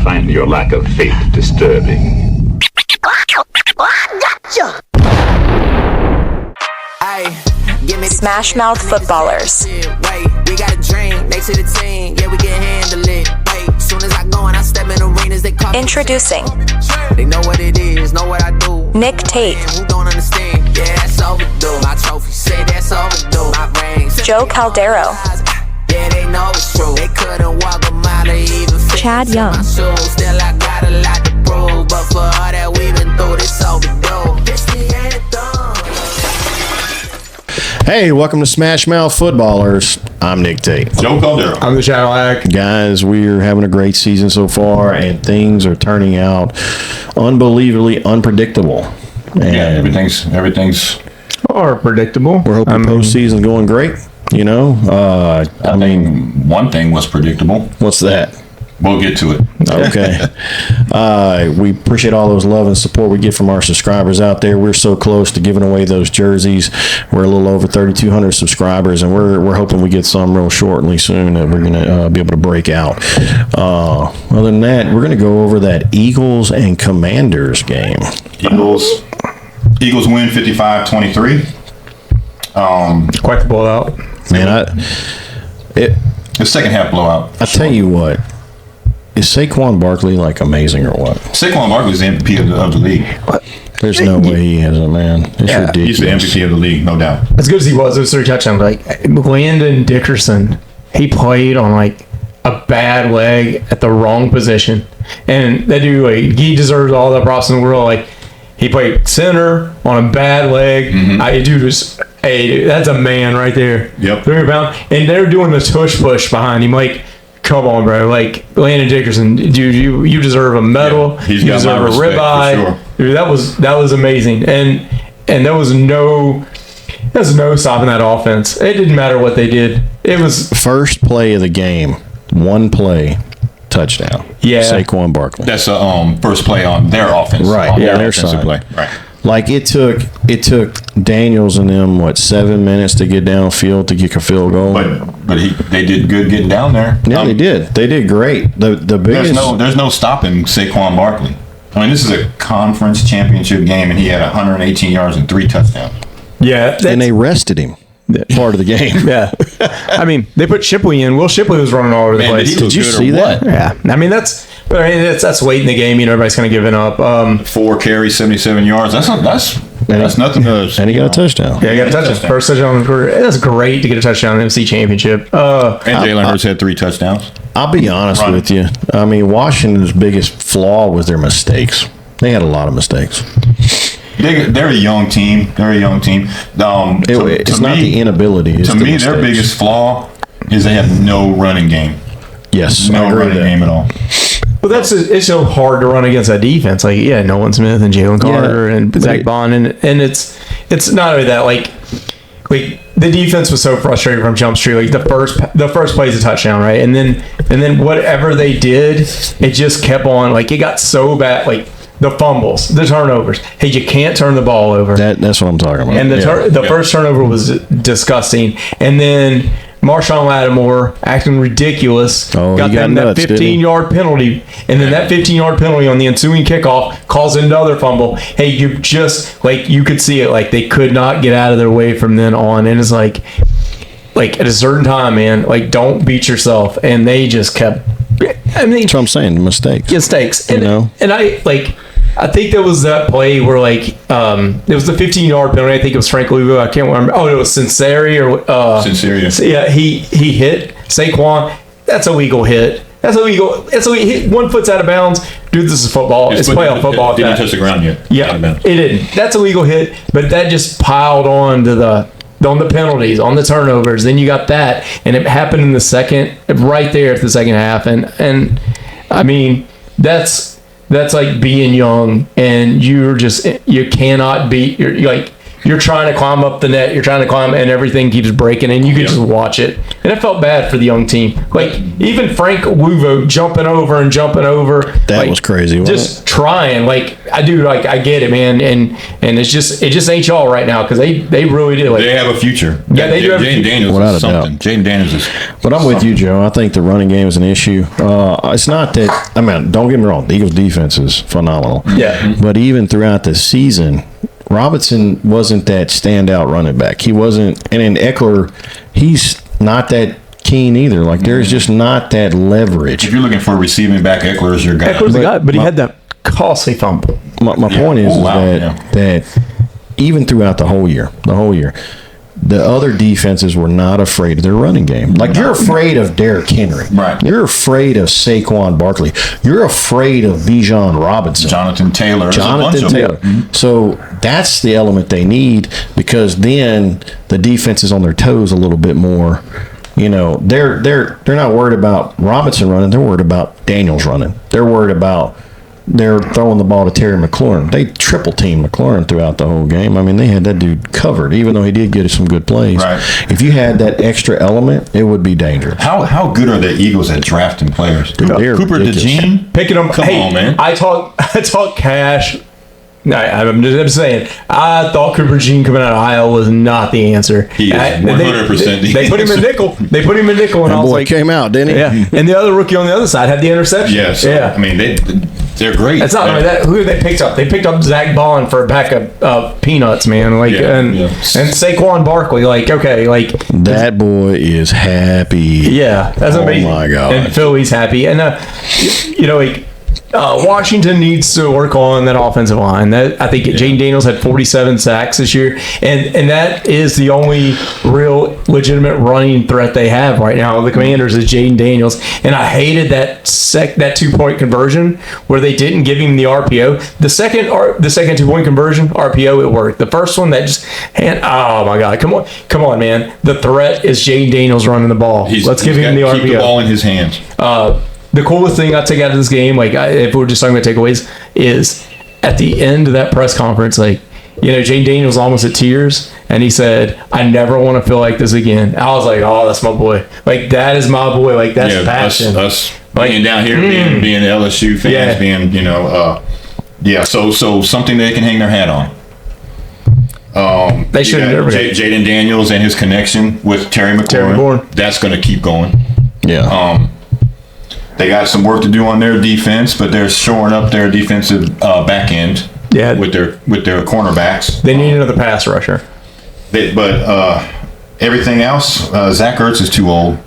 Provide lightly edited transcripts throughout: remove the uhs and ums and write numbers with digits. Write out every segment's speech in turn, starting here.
find your lack of faith disturbing. Gotcha! SmashMouth Footballerz. We got a dream, next to the team, yeah, we can handle it. Soon as I go and I step in arenas, they call Introducing. They know what it is, know what I do. Nick Tate. Who don't understand? Yeah, that's overdue. My trophy say that's overdue. My rings. Joe Caldero. Yeah, they know it's true. They couldn't walk a mile or even fit Chad into Young. my shoes. Still I got a lot to prove, but for all that we've been through, this overdue. This the anthem. Hey, welcome to SmashMouth Footballerz. I'm Nick Tate. Joe Caldero. I'm the Cadillac. Guys, we're having a great season so far, and things are turning out unbelievably unpredictable. And Yeah, everything's. Or predictable. we're hoping postseason's going great. You know, I mean, one thing was predictable. what's that? We'll get to it. Okay. We appreciate all those love and support we get from our subscribers out there. We're so close to giving away those jerseys. We're a little over 3,200 subscribers, and we're hoping we get some real shortly soon that we're going to be able to break out. Other than that, we're going to go over that Eagles and Commanders game. Eagles win 55-23. Quite the blowout. Man, The second half blowout. I tell you what, is Saquon Barkley like amazing or what? Saquon Barkley's the MVP of the league. There's no way he hasn't, man. It's He's the ridiculous. MVP of the league, no doubt. As good as he was, those 3 touchdowns. Like Landon Dickerson, he played on like a bad leg at the wrong position, and that dude, like, he deserves all the props in the world. Like, he played center on a bad leg. Dude was, hey, that's a man right there. Yep. 300 pounds, and they're doing the tush push behind him. Like, come on, bro. Like, Landon Dickerson, dude, you deserve a medal. Yeah, he's you got deserve my a respect, ribeye. for sure. Dude, that was amazing, and there was no stopping that offense. It didn't matter what they did. It was First play of the game, one play, touchdown. Yeah. Saquon Barkley. That's the first play on their offense. Right, On yeah, their offensive side. play. Right. Like it took Daniels and them 7 minutes to get downfield to kick a field goal. But they did good getting down there. Yeah, they did. They did great. The biggest. There's no stopping Saquon Barkley. I mean, this is a conference championship game, and he had 118 yards and 3 touchdowns. yeah, and they rested him. Part of the game. yeah. I mean, they put Shipley in. Will Shipley was running all over the Man, place. did you good or see that? what? Yeah, I mean that's late in the game. You know, everybody's kind of giving up. 4 carries, 77 yards. That's nothing to. And he got a touchdown. Yeah, he got a touchdown. First touchdown in the career. That's great to get a touchdown in the NFC Championship. And Jalen Hurts had 3 touchdowns. I'll be honest with you. I mean, Washington's biggest flaw was their mistakes. They had a lot of mistakes. They're a young team. It's not the inability. It's To the me, their mistakes. biggest flaw is they have no running game. Yes, I No agree running with that. game at all. But it's so hard to run against that defense. Like, yeah, Nolan Smith and Jalen Carter and Zach Bond, and it's not only that. Like the defense was so frustrating from Jump Street. Like the first play is a touchdown, right? And then whatever they did, it just kept on. Like, it got so bad. Like the fumbles, the turnovers. Hey, you can't turn the ball over. That's what I'm talking about. And the first turnover was disgusting. And then Marshawn Lattimore acting ridiculous. Oh, got he got them that nuts, didn't he? 15-yard penalty. And then that 15-yard penalty on the ensuing kickoff caused another fumble. Hey, you just, like, you could see it. Like, they could not get out of their way from then on. And it's like at a certain time, man, like, don't beat yourself. And they just kept, I mean, That's what I'm saying. Mistakes. And, You know? and I think there was that play where, like, it was the 15-yard penalty. I think it was Frank Louisville. I can't remember. Oh, it was Sinceri or Sincere. Yeah, he hit Saquon. That's a legal hit. That's a legal hit. 1 foot's out of bounds. Dude, this is football. It's playoff football. Didn't touch the ground yet. Yeah, it didn't. That's a legal hit, but that just piled on to on the penalties, on the turnovers. Then you got that, and it happened in the second, right there at the second half. And I mean, that's like being young, and you cannot beat. You're like, you're trying to climb up the net, you're trying to climb, and everything keeps breaking, and you can just watch it. And it felt bad for the young team. Like, even Frank Louvo jumping over. That was crazy, wasn't just trying. Like, I get it, man. And it just ain't y'all right now, because they really do. Like, they have a future. Yeah, they do have a future. Jaden Daniels Without is a doubt. something. Jaden Daniels is But I'm with you, Joe. I think the running game is an issue. It's not that, I mean, don't get me wrong, the Eagles' defense is phenomenal. Yeah. But even throughout the season, Robinson wasn't that standout running back. He wasn't, and in Eckler, he's not that keen either. Like, there's just not that leverage. If you're looking for a receiving back, Eckler is your guy. Eckler's the guy, but he had that costly fumble. My point is, wow, that even throughout the whole year, the other defenses were not afraid of their running game. Like, you're afraid of Derrick Henry. Right. You're afraid of Saquon Barkley. You're afraid of Bijan Robinson. Jonathan Taylor. There's a bunch Jonathan of Taylor. them. So that's the element they need, because then the defense is on their toes a little bit more. You know, they're not worried about Robinson running. They're worried about Daniels running. They're throwing the ball to Terry McLaurin. They triple teamed McLaurin throughout the whole game. I mean, they had that dude covered, even though he did get us some good plays. Right. If you had that extra element, it would be dangerous. How good are the Eagles at drafting players? Dude, they're Cooper ridiculous. DeJean? Picking them. Come on, man. I talk cash. I'm just saying. I thought Cooper Jean coming out of Iowa was not the answer. He is 100% the They put him in nickel. And That I was boy like, came out, didn't he? yeah. And the other rookie on the other side had the interception. Yeah, so, I mean, they're great. It's not only that. Who they picked up? They picked up Zach Bond for a pack of peanuts, man. Like, and Saquon Barkley. Like, okay, like That boy is happy. yeah, that's amazing. Oh my God. And Philly's happy, and like. Washington needs to work on that offensive line. That I think Jaden Daniels had 47 sacks this year, and that is the only real legitimate running threat they have right now. The Commanders is Jaden Daniels, and I hated that 2-point conversion where they didn't give him the RPO. The second 2-point conversion RPO, it worked. The first one, that just oh my God, come on, man. The threat is Jaden Daniels running the ball. Let's give him the RPO. Keep the ball in his hands. The coolest thing I take out of this game, like if we're just talking about takeaways, is at the end of that press conference, like, you know, Jaden Daniels almost at tears, and he said, "I never want to feel like this again." I was like, "Oh, that's my boy. Like, that is my boy. Like, that's passion." Us being down here, being LSU fans, being So something they can hang their hat on. They should have never. Jaden Daniels and his connection with Terry McLaurin. That's going to keep going. Yeah. They got some work to do on their defense, but they're shoring up their defensive back end. Yeah. With their cornerbacks. They need another pass rusher. But everything else, Zach Ertz is too old.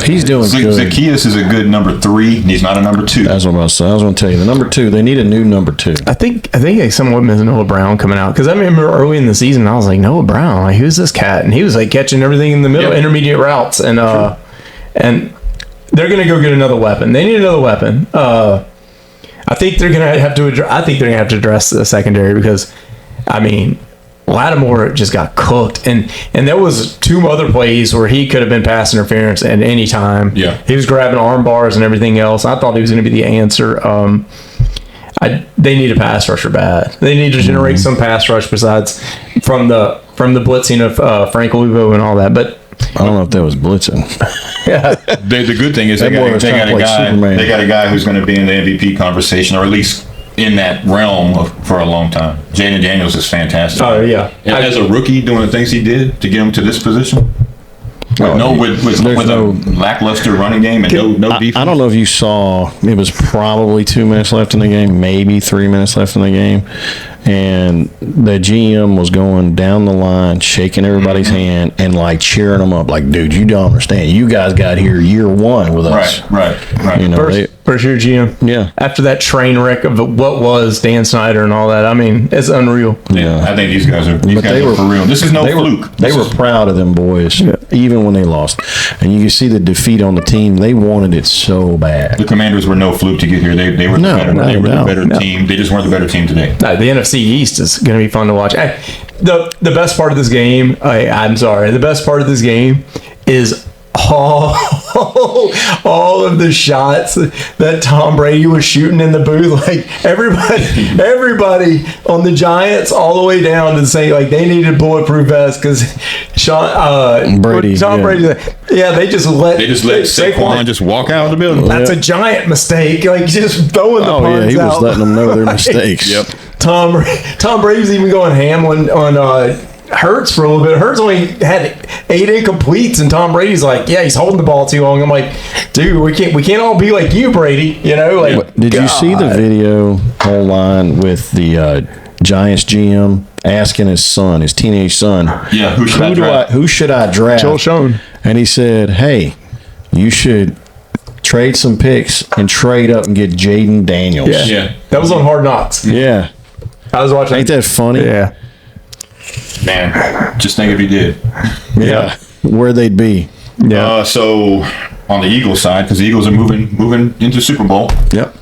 He's doing good. Zacchaeus is a good number 3. He's not a number 2. That's what I was going to tell you. The number 2, they need a new number 2. I think they somewhat miss Noah Brown coming out, because I remember early in the season I was like, Noah Brown, like, who's this cat? And he was like catching everything in the middle, intermediate routes, and they're going to go get another weapon. They need another weapon. I think they're going to have to. I think they're going to have to address the secondary, because, I mean, Lattimore just got cooked, and there was 2 other plays where he could have been pass interference at any time. Yeah, he was grabbing arm bars and everything else. I thought he was going to be the answer. They need a pass rusher bad. They need to generate some pass rush besides from the blitzing of Frank Louvo and all that, but. I don't know if that was blitzing. Yeah. The good thing is they got a guy who's going to be in the MVP conversation, or at least in that realm for a long time. Jaden Daniels is fantastic. Oh yeah. And as a rookie, doing the things he did to get him to this position. With a lackluster running game and no defense. I don't know if you saw, it was probably 2 minutes left in the game, maybe 3 minutes left in the game, and the GM was going down the line, shaking everybody's hand and like cheering them up, like, dude, you don't understand. You guys got here year 1 with us. Right. You know, First year GM. Yeah. After that train wreck of what was Dan Snyder and all that, I mean, it's unreal. Yeah. I think these guys are for real. This is no fluke. They were proud of them boys, even when they lost. And you can see the defeat on the team. They wanted it so bad. The Commanders were no fluke to get here. They were the better team. They just weren't the better team today. The NFC East is going to be fun to watch. The best part of this game, I'm sorry, the best part of this game is all of the shots that Tom Brady was shooting in the booth, like everybody on the Giants, all the way down to say like they needed bulletproof vests because Tom Brady, they just let Saquon just walk out of the building. That's a giant mistake. Like just throwing the punts out. He was letting them know their mistakes. Yep. Tom Brady's even going ham on Hurts for a little bit. Hurts only had 8 incompletes, and Tom Brady's like, yeah, he's holding the ball too long. I'm like, dude, we can't all be like you, Brady. You know, like. Did you see the video whole line with the Giants GM asking his teenage son, who should I draft? Joel Schoen. And he said, hey, you should trade some picks and trade up and get Jaden Daniels. Yeah. That was on Hard Knocks. Yeah. I was watching. Ain't that funny? Yeah. Man, just think if he did. Yeah. Where they'd be. Yeah. So on the Eagles side, because the Eagles are moving into Super Bowl. Yep.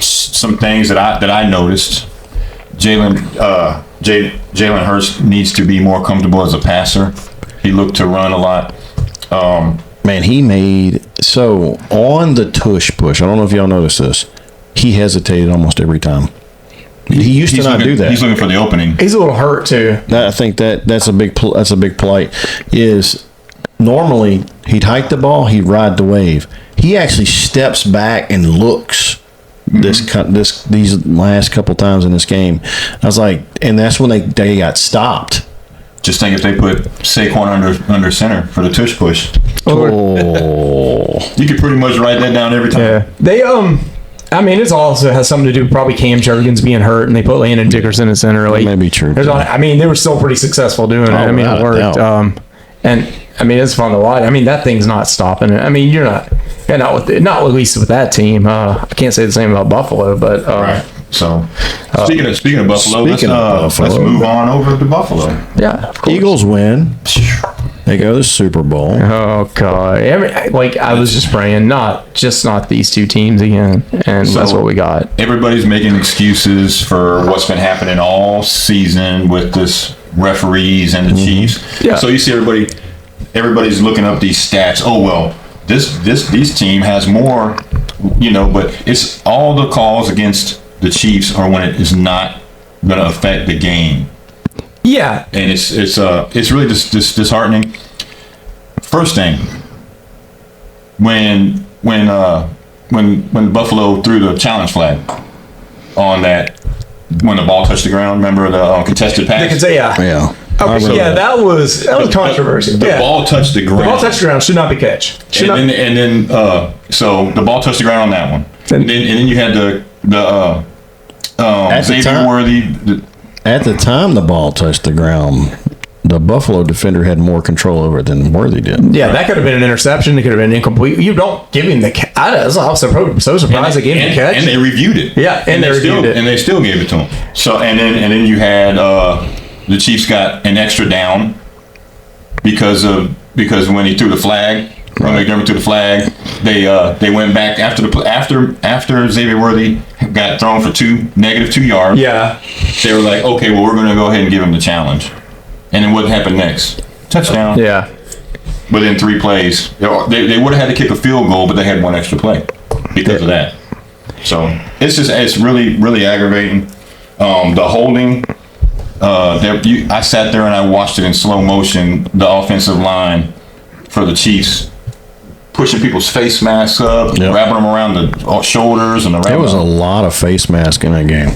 Some things that I noticed. Jalen Hurts needs to be more comfortable as a passer. He looked to run a lot. Man, he made on the tush push. I don't know if y'all noticed this. He hesitated almost every time. He used to not do that. He's looking for the opening. He's a little hurt too. I think that's a big plight. Is normally he'd hike the ball, he'd ride the wave. He actually steps back and looks. These last couple times in this game, I was like, and that's when they got stopped. Just think if they put Saquon under center for the tush push. Oh, you could pretty much write that down every time. Yeah, they I mean, it also has something to do with probably Cam Jurgens being hurt, and they put Landon Dickerson in center. Like, that may be true. I mean, they were still pretty successful doing it. I mean, it worked. And I mean, it's fun to watch. I mean, that thing's not stopping it. I mean, not at least with that team. I can't say the same about Buffalo, but right. So speaking of Buffalo, let's move on over to Buffalo. Yeah, of course. Eagles win. They go to the Super Bowl. Oh God! I was just praying, not these two teams again, and so that's what we got. Everybody's making excuses for what's been happening all season with this referees and the Chiefs. Yeah. So you see everybody's looking up these stats. Oh well, this team has more, but it's all the calls against the Chiefs are when it is not going to affect the game. Yeah, and it's really just disheartening. First thing, when Buffalo threw the challenge flag on that when the ball touched the ground, remember the contested pass? Yeah. Okay, that was controversial. The ball touched the ground. The ball touched the ground. Should not be catch. So the ball touched the ground on that one. And then you had the Xavier Worthy. At the time the ball touched the ground, the Buffalo defender had more control over it than Worthy did. Yeah, that could have been an interception. It could have been incomplete. You don't give him the catch. I was so surprised they gave him the catch. And they reviewed it. Yeah, and they reviewed it. And they still gave it to him. So and then you had the Chiefs got an extra down because when he threw the flag, when McDermott threw the flag, they went back after Xavier Worthy got thrown for -2 yards. Yeah. They were like, okay, well, we're going to go ahead and give him the challenge. And then what happened next? Touchdown. Yeah. Within 3 plays. They would have had to kick a field goal, but they had 1 extra play because of that. So it's really, really aggravating. The holding, I sat there and I watched it in slow motion, the offensive line for the Chiefs pushing people's face masks up, wrapping them around the shoulders, and there was a lot of face mask in that game.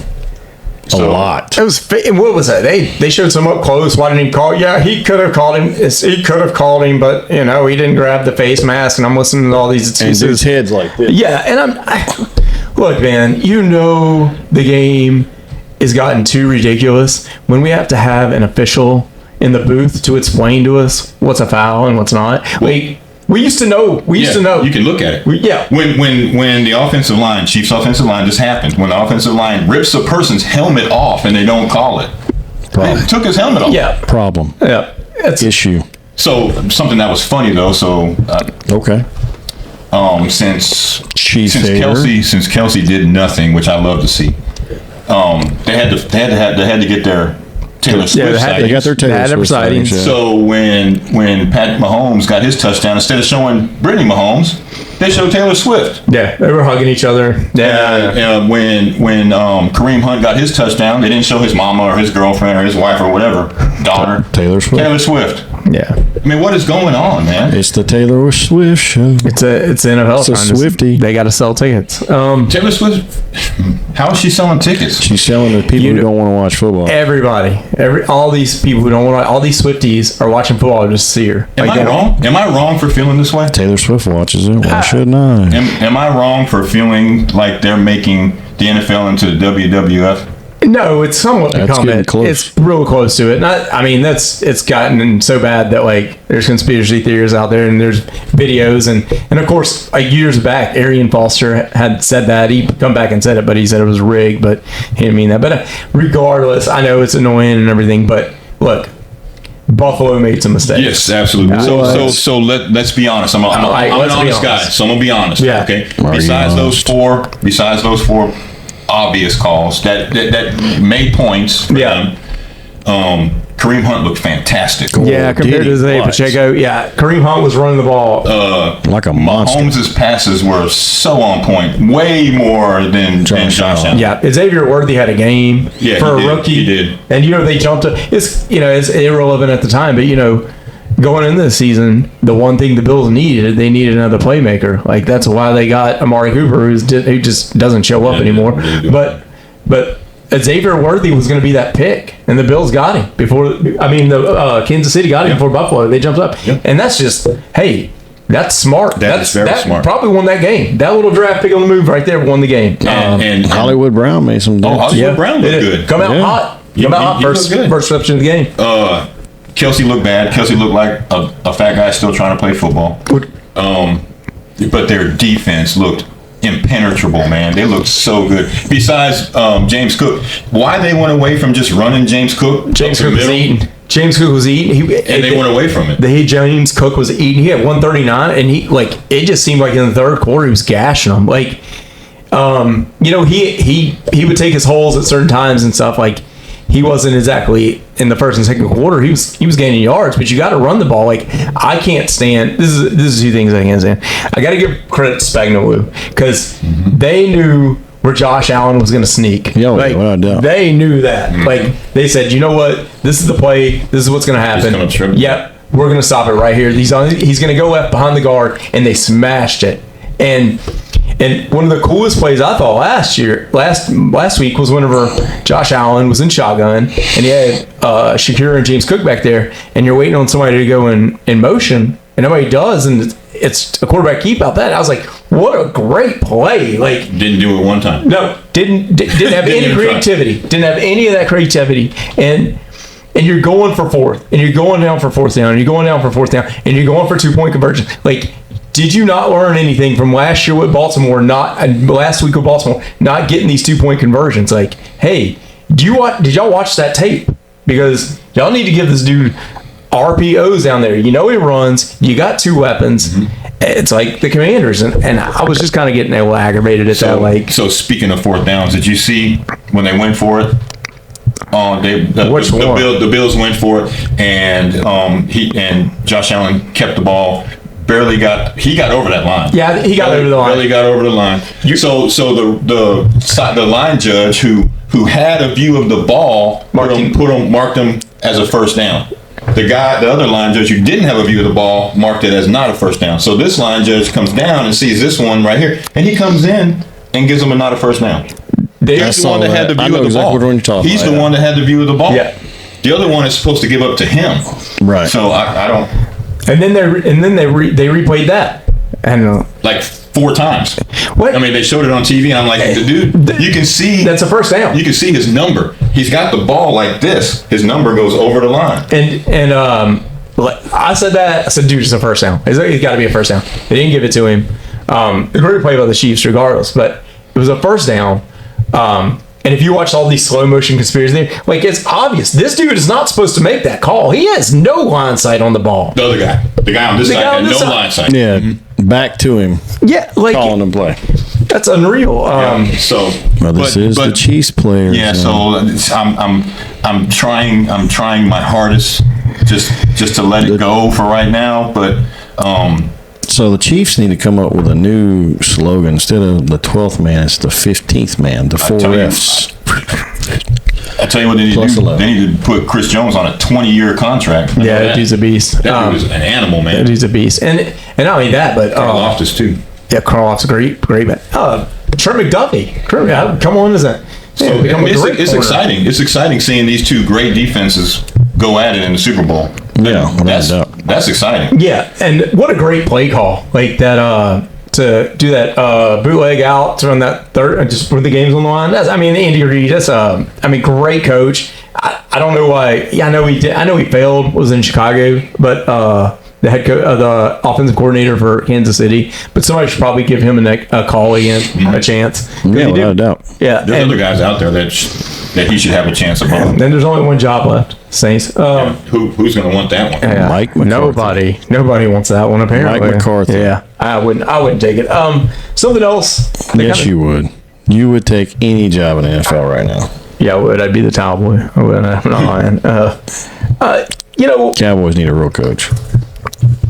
A lot. It was. What was that? They showed some up close. Why didn't he call? Yeah, he could have called him. He could have called him, but he didn't grab the face mask. And I'm listening to all these excuses. And his head's like this. Yeah, and look, man. The game has gotten too ridiculous when we have to have an official in the booth to explain to us what's a foul and what's not. We used to know. You can look at it. When the offensive line, Chiefs offensive line, just happened. When the offensive line rips a person's helmet off and they don't call it. They took his helmet off. Yeah. Problem. Yeah. Issue. So something that was funny though. So okay. Since Kelsey did nothing, which I love to see. They had to get Taylor Swift sightings. They got their Taylor Swift sightings. Yeah. So when Pat Mahomes got his touchdown, instead of showing Brittany Mahomes, they showed Taylor Swift. Yeah, they were hugging each other. Yeah. When Kareem Hunt got his touchdown, they didn't show his mama or his girlfriend or his wife or whatever, daughter. Taylor Swift. Yeah. I mean, what is going on, man? It's the Taylor Swift show. It's NFL. It's a Swiftie. They got to sell tickets. Taylor Swift, how is she selling tickets? She's selling to people who don't want to watch football. Everybody, all these people who don't want to, all these Swifties are watching football just to see her. Am I wrong? Am I wrong for feeling this way? Taylor Swift watches it. Why shouldn't I? Am I wrong for feeling like they're making the NFL into the WWF? No, it's somewhat become it. Close. It's real close to it. It's gotten so bad that like there's conspiracy theories out there and there's videos and of course like years back Arian Foster had said that. He come back and said it, but he said it was rigged, but he didn't mean that. But regardless, I know it's annoying and everything, but look, Buffalo made some mistakes. Yes, absolutely. So let's be honest. I'm an honest guy, so I'm gonna be honest. Yeah. Okay. Besides those four obvious calls that made points for them, Kareem Hunt looked fantastic. Yeah, compared to Zay Pacheco. Yeah, Kareem Hunt was running the ball like a monster. Mahomes' passes were so on point, way more than Josh Allen. Yeah, Xavier Worthy had a game for a rookie. He did. And they jumped up. It's irrelevant at the time, but going into the season, the one thing the Bills they needed another playmaker. Like that's why they got Amari Cooper, who just doesn't show up anymore. But Xavier Worthy was going to be that pick, and the Bills got him before. Kansas City got him before Buffalo. They jumped up, and that's just that's smart. That's very smart. Probably won that game. That little draft pick on the move right there won the game. And Hollywood Brown made some. Hollywood Brown looked good. Come out hot. Come out hot. First reception of the game. Kelsey looked bad. Kelsey looked like a fat guy still trying to play football. But their defense looked impenetrable, man. They looked so good. Besides James Cook, why they went away from just running James Cook? James Cook was eating. And they went away from it. James Cook was eating. He had 139, and it just seemed like in the third quarter he was gashing them. He would take his holes at certain times and stuff. Like he wasn't exactly in the first and second quarter. He was gaining yards, but you got to run the ball. Like I can't stand. This is two things I can't stand. I got to give credit to Spagnuolo because they knew where Josh Allen was going to sneak. They knew that. Like they said, you know what? This is the play. This is what's going to happen. Yep, we're going to stop it right here. He's going to go left behind the guard, and they smashed it. And one of the coolest plays I thought last week was whenever Josh Allen was in shotgun and he had Shakira and James Cook back there, and you're waiting on somebody to go in motion, and nobody does, and it's a quarterback keep out that. I was like, what a great play! Like didn't do it one time. No, didn't have any creativity. Didn't have any of that creativity, and you're going for fourth, and you're going down for fourth down, and you're going down for fourth down, and you're going for 2-point conversion. Like, did you not learn anything from last year with Baltimore? Last week with Baltimore, not getting these 2-point conversions. Like, hey, did y'all watch that tape? Because y'all need to give this dude RPOs down there. You know he runs. You got two weapons. It's like the Commanders, and I was just kind of getting a little aggravated at that. Like, so speaking of fourth downs, did you see when they went for it? The Bills went for it, and Josh Allen kept the ball. He got over that line. Yeah, he got over the line. Barely got over the line. So the line judge who had a view of the ball marked him as a first down. The other line judge who didn't have a view of the ball marked it as not a first down. So this line judge comes down and sees this one right here, and he comes in and gives him a not a first down. He's the one that had the view of the ball. He's the one that had the view of the ball. Yeah. The other one is supposed to give up to him. Right. So I don't. And then they replayed that. I don't know. Like 4 times. What? I mean, they showed it on TV, and I'm like, dude, you can see. That's a first down. You can see his number. He's got the ball like this. His number goes over the line. And I said that. I said, dude, it's a first down. It's got to be a first down. They didn't give it to him. A great play by the Chiefs regardless, but it was a first down. And if you watch all these slow motion conspiracies, like it's obvious this dude is not supposed to make that call. He has no line sight on the ball. The other guy, the guy on this side had no line sight. Yeah, back to him. Yeah, like calling him play. That's unreal. Well, this is the Chiefs players. Yeah, so I'm trying my hardest just to let it go for right now, but So the Chiefs need to come up with a new slogan. Instead of the 12th man, it's the 15th man, the 4 Fs. I tell you what they need to do. 11. They need to put Chris Jones on a 20-year contract. Yeah, that dude's a beast. That dude is an animal, man. That dude's a beast. And not only that, but Loftus too. yeah, Karloff's great man. Trent McDuffie. Come on, is that? So it's exciting. It's exciting seeing these two great defenses go at it in the Super Bowl. Yeah, that's exciting. Yeah, and what a great play call. Like that to do that bootleg out to run that third, just put the game's on the line. Andy Reid, great coach. I don't know why. Yeah, I know he did. I know he failed, was in Chicago, but the head coach, the offensive coordinator for Kansas City. But somebody should probably give him a call again, a chance. Yeah, without a doubt. Yeah, there's other guys out there that he should have a chance above. Then there's only one job left, Saints. Who's going to want that one? Yeah, Mike McCarthy. Nobody wants that one apparently. Mike McCarthy. Yeah, I wouldn't take it. Something else. Yes, you would. You would take any job in the NFL right now. Yeah, I would. I'd be the towel boy. I would. I'm not lying. Cowboys need a real coach.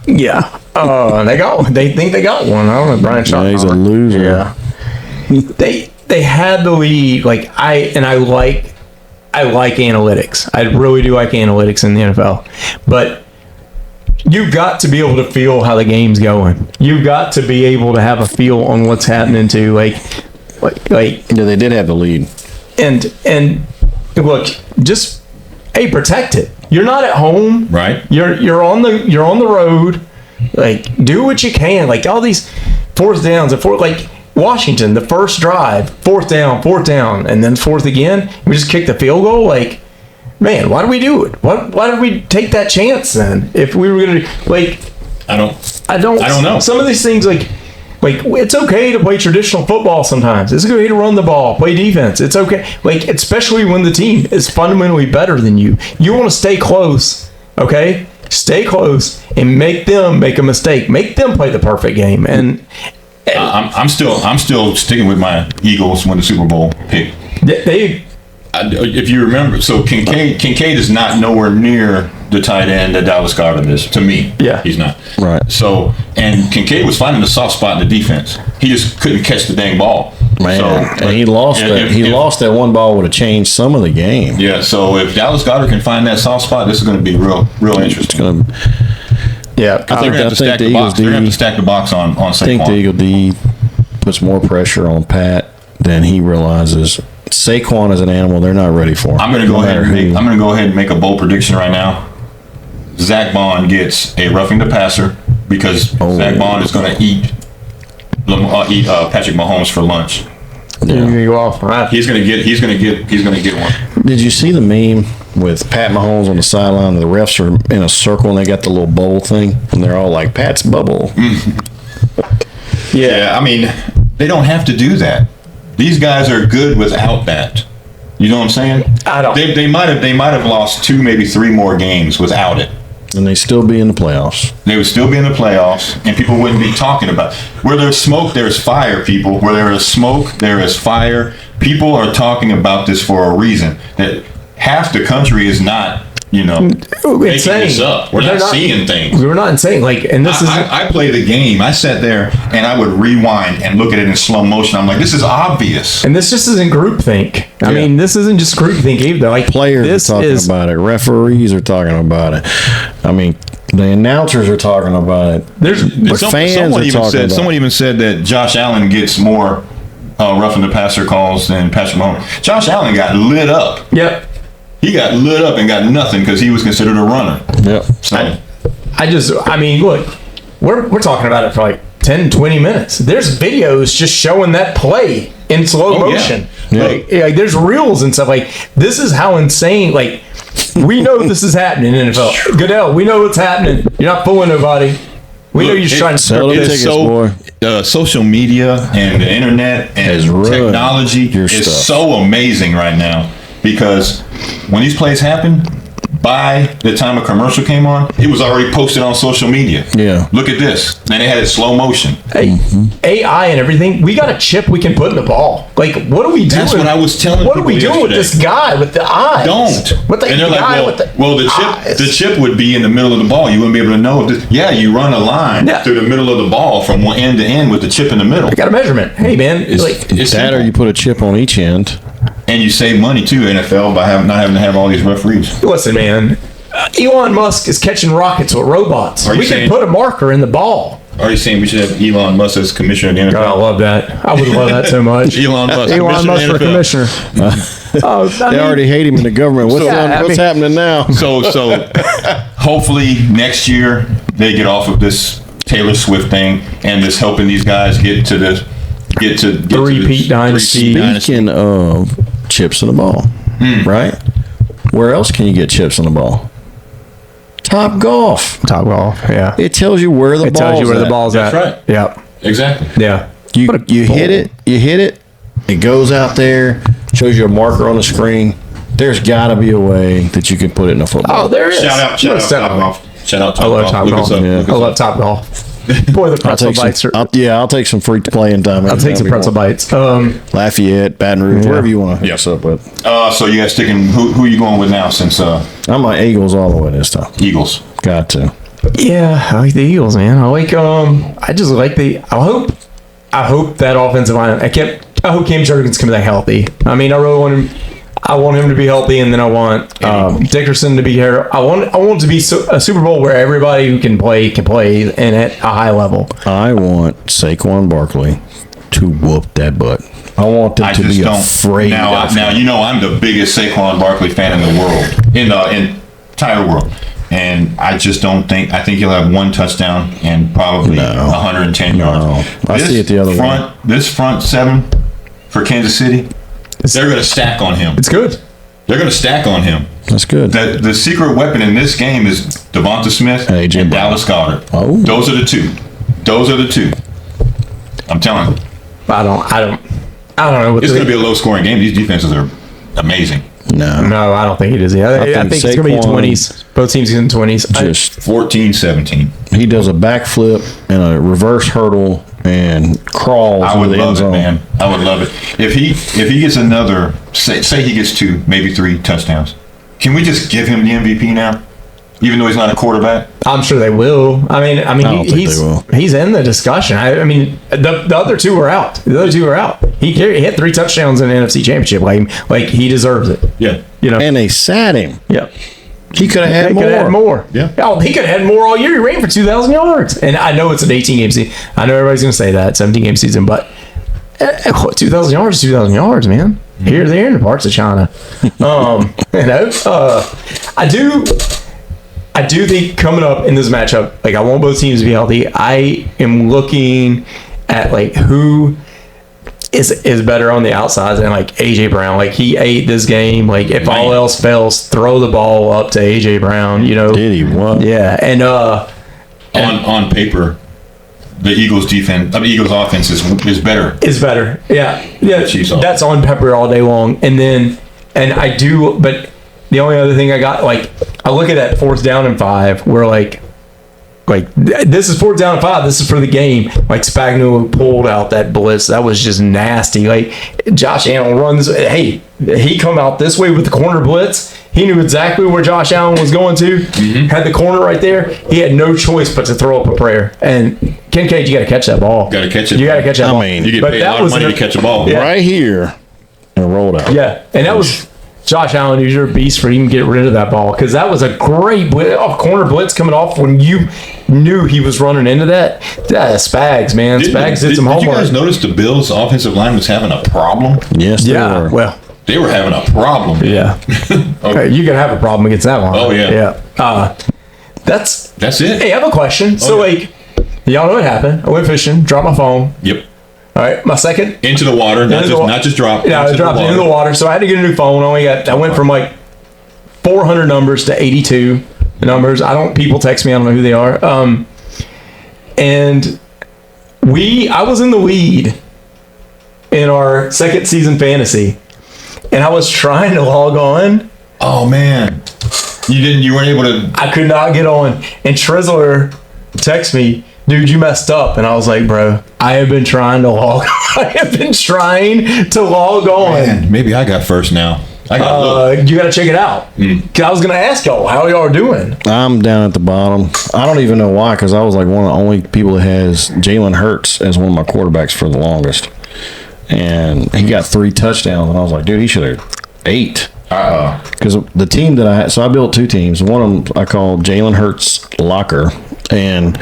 Yeah. They think they got one. I don't know. Brian Shaw. Yeah, he's a loser. Yeah. They had the lead. I like analytics. I really do like analytics in the NFL. But you've got to be able to feel how the game's going. You've got to be able to have a feel on what's happening to yeah, they did have the lead. And look, just protect it. You're not at home, right? You're on the road. Do what you can. All these fourth downs, Washington, the first drive, fourth down, and then fourth again. We just kicked the field goal. Man, why do we do it? Why did we take that chance then? If we were gonna I don't know. Some of these things it's okay to play traditional football sometimes. It's okay to run the ball, play defense. It's okay. Especially when the team is fundamentally better than you. You want to stay close, okay? Stay close and make them make a mistake. Make them play the perfect game. And I'm still sticking with my Eagles win the Super Bowl pick. If you remember, so Kincaid is not nowhere near the tight end that Dallas Goedert is, to me. Yeah. He's not. Right. So, and Kincaid was finding the soft spot in the defense. He just couldn't catch the dang ball. Man, and he lost that. He lost that one ball would have changed some of the game. Yeah, so if Dallas Goedert can find that soft spot, this is going to be real interesting. Yeah, I think they're going to have to stack the box on Saquon. I think the Eagle D puts more pressure on Pat than he realizes. Saquon is an animal they're not ready for. I'm going to go ahead and make a bold prediction right now. Zach Bond gets a roughing the passer because Zach Bond is going to eat Patrick Mahomes for lunch. Yeah. He's going to get one. Did you see the meme with Pat Mahomes on the sideline? The refs are in a circle and they got the little bowl thing and they're all like Pat's bubble. Yeah, they don't have to do that. These guys are good without that. You know what I'm saying? I don't. They might have lost 2, maybe 3 more games without it. And they still be in the playoffs. They would still be in the playoffs, and people wouldn't be talking about where there's smoke, there's fire. People, where there is smoke, there is fire. People are talking about this for a reason. That half the country is not, making this up. We're not seeing things. We're not insane. And this is. I play the game. I sat there and I would rewind and look at it in slow motion. I'm like, this is obvious. And this just isn't groupthink. I mean, this isn't just groupthink either. Players are talking about it. Referees are talking about it. The announcers are talking about it. Someone even said that Josh Allen gets more roughing the passer calls than Patrick Mahomes. Josh Allen got lit up. Yep. He got lit up and got nothing because he was considered a runner. Yep. So look, we're talking about it for 10, 20 minutes. There's videos just showing that play in slow motion. Yeah. There's reels and stuff. This is how insane. We know this is happening in the NFL. Goodell, we know what's happening. You're not fooling nobody. We know you're just trying to sell the tickets, boy. Social media and the internet and technology is so amazing right now because when these plays happen, by the time a commercial came on, it was already posted on social media. Yeah. Look at this. And they had it slow motion. Hey, AI and everything. We got a chip we can put in the ball. Like, what are we doing? That's what I was telling What are we people doing with yesterday. this guy with the eyes? Don't. What the And they're like, guy well, with the eyes? the chip would be in the middle of the ball. You wouldn't be able to know. Yeah, you run a line through the middle of the ball from one end to end with the chip in the middle. I got a measurement. Hey, man. It's That simple. or you put a chip on each end. And you save money too, NFL, by not having to have all these referees. Listen, man. Elon Musk is catching rockets with robots. Are you We can saying- put a marker in the ball. Are you saying we should have Elon Musk as commissioner of the NFL? God, I love that. I would love that so much. Elon Musk, Elon Musk for commissioner commissioner. They already hate him in the government. What's, Yeah, what's happening now? So hopefully next year they get off of this Taylor Swift thing and this helping these guys get to Three-peat dynasty. Speaking of chips in the ball, right? Where else can you get chips in the ball? Top Golf. Top golf. Yeah. It tells you where the It ball's tells you where at. the ball's That's at. right. Yep. Exactly. Yeah. You hit it, it goes out there, shows you a marker on the screen. There's got to be a way that you can put it in a football. Oh, there is. Shout out Top Golf. Shout out I Top love Golf. Top Look Golf. us up. Yeah. Look I us love up. Top Golf. Boy, the pretzel bites are. I'll take some free playing time. I'll take some pretzel bites. Lafayette, Baton Rouge, wherever you want to hook us up with. So you guys sticking? Who are you going with now? Since I'm on Eagles all the way this time. Eagles. Got to. Yeah, I like the Eagles, man. I like. I just like the. I hope that offensive line. I hope Cam Jurgens can be that healthy. I mean, I really want him. I want him to be healthy, and then I want Dickerson to be here. I want it to be a Super Bowl where everybody who can play and at a high level. I want Saquon Barkley to whoop that butt. I want them to be afraid of him. Now you know I'm the biggest Saquon Barkley fan in the world, in the entire world, and I just don't think. I think he'll have one touchdown and probably 110 yards. I see it the other way. This front seven for Kansas City, they're going to stack on him. It's good. They're going to stack on him. That's good. The secret weapon in this game is Devonta Smith And A.J. and Brown. Dallas Goedert. Oh. Those are the two. I'm telling you. I don't know. What It's going to be a low-scoring game. These defenses are amazing. No. I don't think it is. Yeah, I think it's going to be Saquon 20s. Both teams in the 20s. Just 14-17. he does a backflip and a reverse hurdle and crawls I would into the end love it, zone. man. I would love it. If he gets another, say he gets 2, maybe 3 touchdowns, can we just give him the MVP now? Even though he's not a quarterback? I'm sure they will. I mean, don't think he's they will. he's in the discussion. I mean, the other two were out. The other two were out. He hit 3 touchdowns in the NFC Championship. Like he deserves it. Yeah. You know. And they sat him. Yeah. He could have had He more. could have had more. Yeah. Oh, he could have had more all year. He ran for 2,000 yards. And I know it's an 18-game season. I know everybody's going to say that, 17-game season, but 2,000 yards is 2,000 yards, man. Here, there, in the parts of China. I do think coming up in this matchup, like I want both teams to be healthy. I am looking at like who is better on the outsides, and like AJ Brown, like he ate this game. Like if all else fails, throw the ball up to AJ Brown. You know, Did he? What? yeah, and On paper, the Eagles offense is better. is better. Yeah, Chiefs offense. that's on Pepper all day long. And I do, but the only other thing I got, like, I look at that 4th down and 5, where like this is 4th down and 5. This is for the game. Like Spagnuolo pulled out that blitz. That was just nasty. Like Josh Allen runs. Hey, he come out this way with the corner blitz. He knew exactly where Josh Allen was going to. Had the corner right there. He had no choice but to throw up a prayer. And Kincaid, you got to catch that ball. Got to catch it. You got to catch that ball. You get But paid a that lot of was money an- to catch a ball. Yeah. Right here. And rolled out. Yeah, and that was Josh Allen. You're a beast for even getting rid of that ball, because that was a great corner blitz coming off when you knew he was running into that. Spags, man. Spags did some Did homework. you guys notice the Bills' offensive line was having a problem? Yes, they Yeah, were. well, They were having a problem. yeah. Okay. You can have a problem against that line. Oh, yeah. Yeah. That's it. Hey, I have a question. So, Okay. like, y'all know what happened. I went fishing, dropped my phone. Yep. All right, my second. Into the water, not just drop. Yeah, I into dropped into the water. So I had to get a new phone. I went from like 400 numbers to 82 numbers. People text me. I don't know who they are. And I was in the lead in our second season fantasy, and I was trying to log on. Oh man. You weren't able to. I could not get on. And Trizler texted me, dude, you messed up. And I was like, bro, I have been trying to log on. Man, maybe I got first now. I got You got to check it out. 'Cause I was going to ask y'all, how y'all are doing? I'm down at the bottom. I don't even know why, because I was like one of the only people that has Jalen Hurts as one of my quarterbacks for the longest. And he got 3 touchdowns. And I was like, dude, he should have 8. Because the team that I had, so I built 2 teams. One of them I called Jalen Hurts Locker. And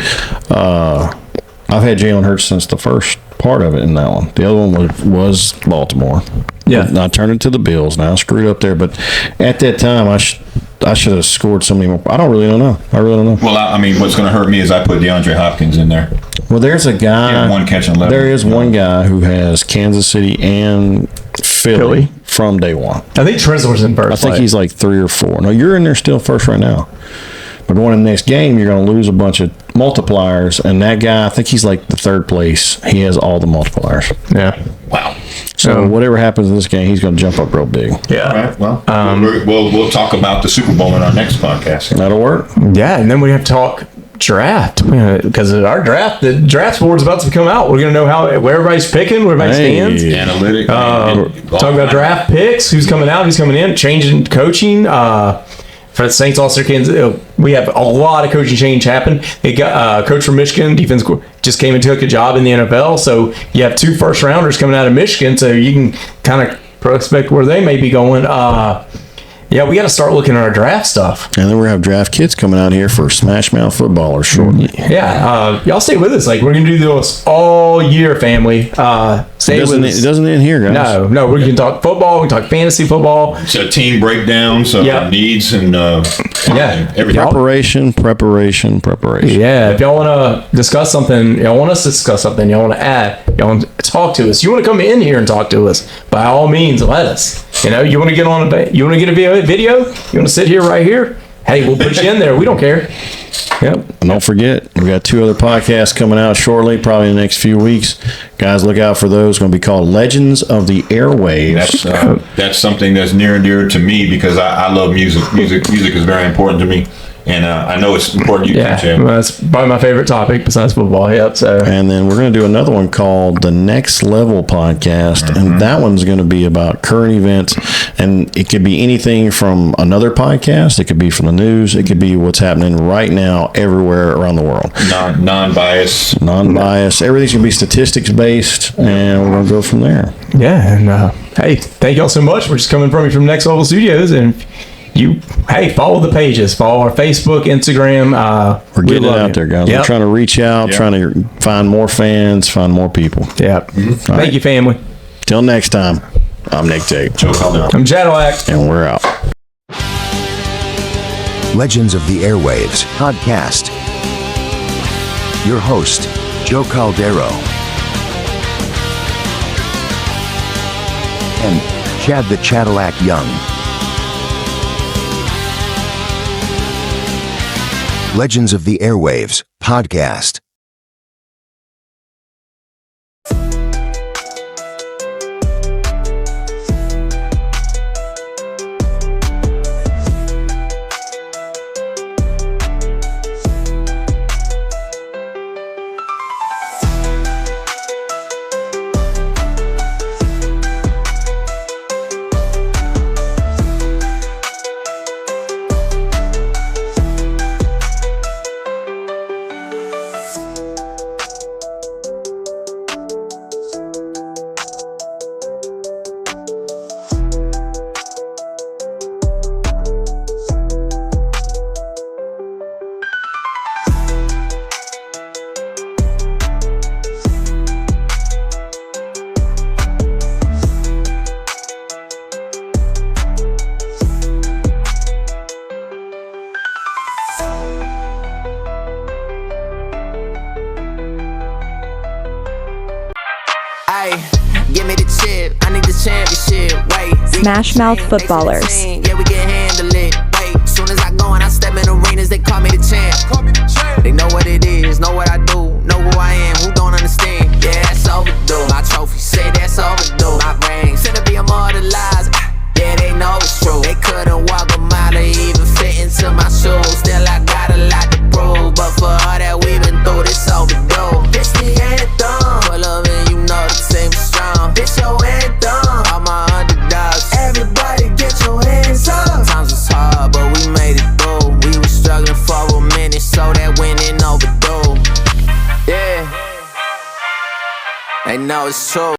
I've had Jalen Hurts since the first part of it in that one. The other one was Baltimore. Yeah. I turned it to the Bills. Now I screwed up there. But at that time, I should have scored so many more. I really don't know. Well, I mean, what's going to hurt me is I put DeAndre Hopkins in there. Well, there's a guy. Yeah, 1 catch and 11. There is one guy who has Kansas City and Philly from day one. I think Trizler's in first. I think he's like 3 or 4. No, you're in there still first right now. But going in the next game, you're going to lose a bunch of multipliers. And that guy, I think he's like the 3rd place. He has all the multipliers. Yeah. Wow. So whatever happens in this game, he's going to jump up real big. Yeah. All right. Well, we'll talk about the Super Bowl in our next podcast. That'll work. Yeah, and then we have to talk draft, because the draft board's about to come out. We're going to know where everybody's picking, where everybody stands. Analytic. Talk about draft picks, who's coming out, who's coming in, changing coaching. For the Saints All-Star Kansas, we have a lot of coaching change happen. They got coach from Michigan, defense just came and took a job in the NFL. So you have 2 first-rounders coming out of Michigan, so you can kind of prospect where they may be going. Yeah, we got to start looking at our draft stuff. And then we're going to have draft kits coming out here for SmashMouth Footballerz shortly. Yeah, y'all stay with us. Like, we're going to do this all year, family. Stay with us. It doesn't end here, guys. No, we can talk football, we can talk fantasy football. So team breakdowns of needs and everything. Preparation. Yeah, if y'all want to discuss something, y'all want us to discuss something, y'all want to add, y'all want to talk to us, you want to come in here and talk to us, by all means, let us. You know, you want to get on you want to get a video, you want to sit here right here, hey, we'll put you in there. We don't care. Yep. And don't forget, we got 2 other podcasts coming out shortly, probably in the next few weeks. Guys, look out for those. It's going to be called Legends of the Airwaves. That's something that's near and dear to me because I love music. Music is very important to me. And I know it's important to you, Chad. Well, that's probably my favorite topic besides football. Yep. So. And then we're going to do another one called the Next Level Podcast, and that one's going to be about current events, and it could be anything from another podcast, it could be from the news, it could be what's happening right now everywhere around the world. Non-biased. Everything's going to be statistics based, and we're going to go from there. Yeah. And hey, thank y'all so much for just coming from Next Level Studios, and follow the pages, follow our Facebook, Instagram. We're getting it out there, guys. We're trying to reach out, trying to find more fans, find more people. Yep. Thank you, family. Till next time, I'm Nick Tate. Joe Calderon. I'm Jadilak. And we're out. Legends of the Airwaves podcast. Your host, Joe Caldero. And Chad the Cadillac Young. Legends of the Airwaves podcast. Give me the chip, I need the championship. Wait, SmashMouth Footballerz. Yeah, we can handle it. Wait, soon as I go and I step in arenas, they call me the champ. They know what it is, know what I do, know who I am, who don't understand. Yeah, that's overdue. My trophy say that's overdue. My ring said to be immortalized. Yeah, they know it's true. They couldn't walk a mile or even fit into know it's true.